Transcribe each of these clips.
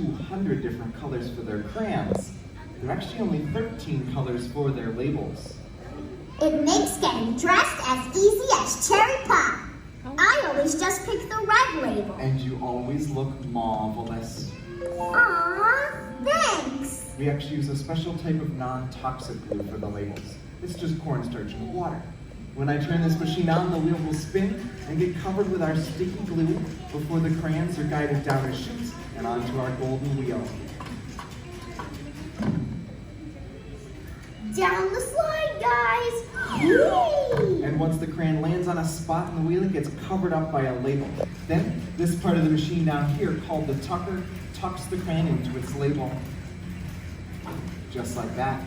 200 different colors for their crayons. There are actually only 13 colors for their labels. It makes getting dressed as easy as cherry pie. I always just pick the red label. And you always look marvelous. Aww, thanks. We actually use a special type of non-toxic glue for the labels. It's just cornstarch and water. When I turn this machine on, the wheel will spin and get covered with our sticky glue before the crayons are guided down a chute and onto our golden wheel. Down the slide, guys. Yay! And once the crayon lands on a spot in the wheel, it gets covered up by a label. Then, this part of the machine down here, called the tucker, tucks the crayon into its label. Just like that.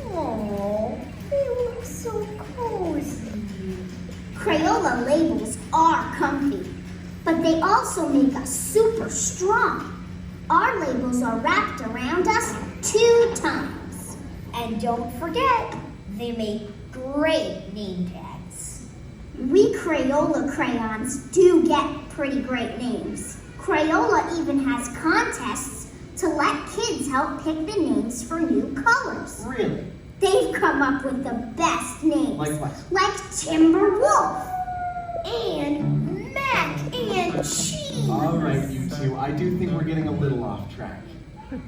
Oh, they look so cozy. Crayola labels are comfy, but they also make us super strong. Our labels are wrapped around us 2 times. And don't forget, they make great name tags. We Crayola crayons do get pretty great names. Crayola even has contests to let kids help pick the names for new colors. Really? They've come up with the best names. Like what? Like Timberwolf and Mac and Cheese. All right, you two. I do think we're getting a little off track.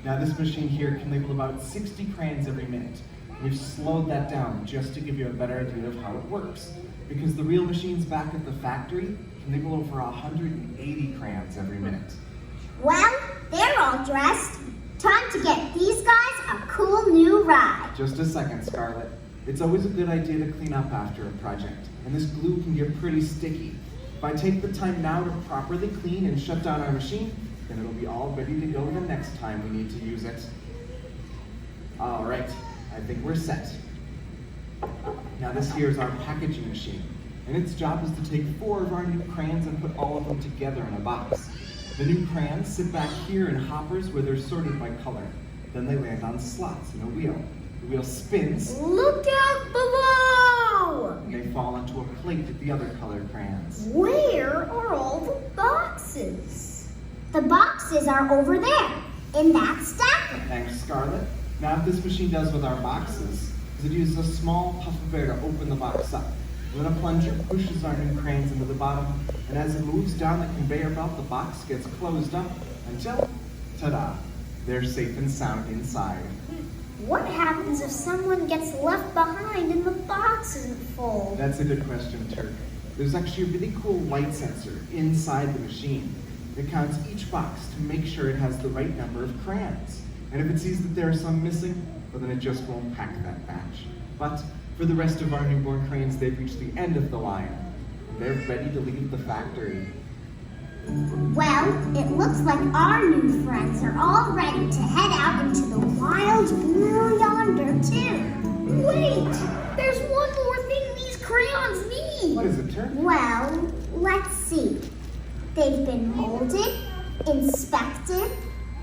Now, this machine here can label about 60 crayons every minute. We've slowed that down just to give you a better idea of how it works. Because the real machines back at the factory can label over 180 crayons every minute. Well, they're all dressed. Time to get these guys a cool new ride. Just a second, Scarlett. It's always a good idea to clean up after a project, and this glue can get pretty sticky. If I take the time now to properly clean and shut down our machine, then it'll be all ready to go the next time we need to use it. All right, I think we're set. Now this here is our packaging machine, and its job is to take 4 of our new crayons and put all of them together in a box. The new crayons sit back here in hoppers where they're sorted by color. Then they land on slots in a wheel. The wheel spins. Look out below! And they fall onto a plate with the other colored crayons. Where are all the boxes? The boxes are over there, in that stacker. Thanks, Scarlett. Now what this machine does with our boxes is it uses a small puff of air to open the box up. Then a plunger pushes our new crayons into the bottom, and as it moves down the conveyor belt, the box gets closed up until, ta-da, they're safe and sound inside. What happens if someone gets left behind and the box isn't full? That's a good question, Turk. There's actually a really cool light sensor inside the machine. It counts each box to make sure it has the right number of crayons. And if it sees that there are some missing, well, then it just won't pack that batch. But for the rest of our newborn crayons, they've reached the end of the line. They're ready to leave the factory. Well, it looks like our new friends are all ready to head out into the wild blue yonder, too. Wait! There's one more thing these crayons need! What is it, Turk? Well, let's see. They've been molded, inspected,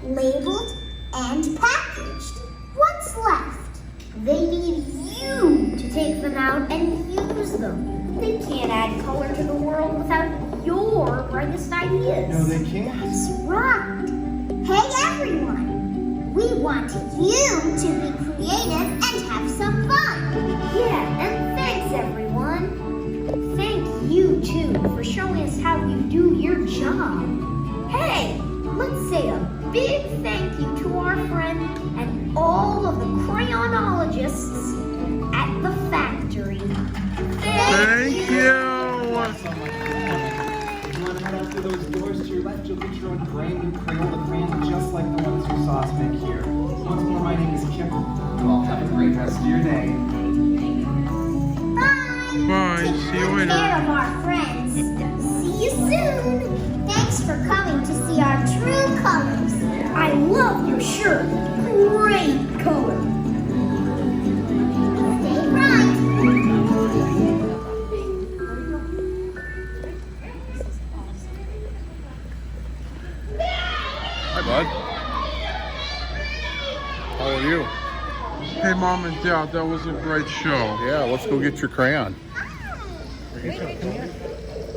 labeled, and packaged. What's left? They need you to take them out and use them. They can't add color to the world without your brightest ideas. No, they can't. That's right. Hey, everyone. We want you to be creative and have some fun. Yeah, and thanks, everyone. Thank you, too, for showing us how you do your job. Hey, let's say a big thank you to our friend and all of the crayonologists at the factory. Thank you. So much for coming. If you want to head out through those doors to your left, you'll get your own brand new Crayola crayon just like the ones you saw us make here. Once more, my name is Kip. You all have a great rest of your day. Bye. Bye. Take See you good later. care of our friends. See you soon. Thanks for coming to see our true colors. I love your shirt. Great color. Stay bright. Hi, bud. How are you? Hey, Mom and Dad, that was a great show. Yeah, let's go get your crayon.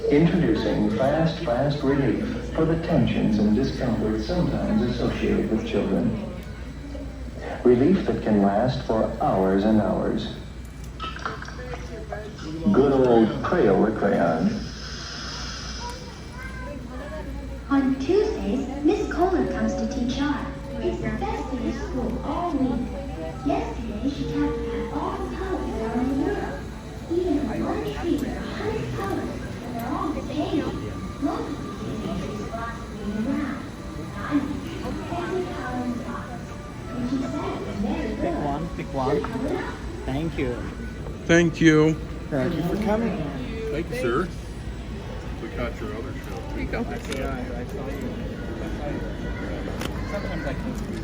Introducing Fast Relief. for the tensions and discomfort sometimes associated with children. Relief that can last for hours and hours. Good old Crayola crayon. On Tuesdays, Miss Kohler comes to teach art. It's the best day of school all week. Yesterday, she talked about all the colors around the world. Even a one tree with 100 colors, and they're all the same. Most of the days, blossoming around. I'm every color in the box. And she said it was very good. Pick one. Thank you. Thank you. Thank you for coming. Thank you, sir. We caught your other show. I saw you. Sometimes I can.